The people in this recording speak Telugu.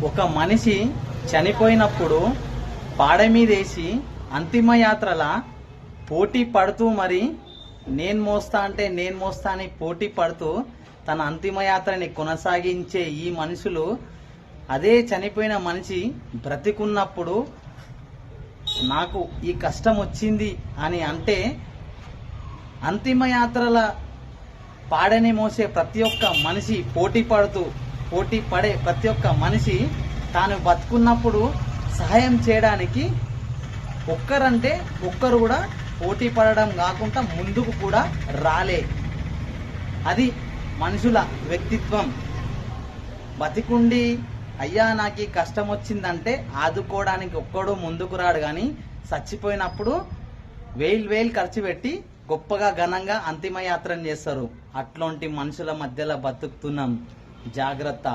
ఒక మనిషి చనిపోయినప్పుడు పాడ మీదేసి అంతిమయాత్రల పోటీ పడుతూ మరి నేను మోస్తా అంటే నేను మోస్తా అని పోటీ పడుతూ తన అంతిమయాత్రని కొనసాగించే ఈ మనుషులు అదే చనిపోయిన మనిషి బ్రతికున్నప్పుడు నాకు ఈ కష్టం వచ్చింది అని అంటే అంతిమయాత్రల పాడని మోసే ప్రతి ఒక్క మనిషి పోటీ పడే ప్రతి ఒక్క మనిషి తాను బతుకున్నప్పుడు సహాయం చేయడానికి ఒక్కరంటే ఒక్కరు కూడా పోటీ పడడం కాకుండా ముందుకు కూడా రాలే. అది మనుషుల వ్యక్తిత్వం. బతికుండి అయ్యా నాకు కష్టం వచ్చిందంటే ఆదుకోవడానికి ఒక్కడు ముందుకు రాడు, కానీ చచ్చిపోయినప్పుడు వేలు ఖర్చు పెట్టి గొప్పగా ఘనంగా అంతిమయాత్రను చేస్తారు. అట్లాంటి మనుషుల మధ్యలో బతుకుతున్నాం. జాగ్రత్త.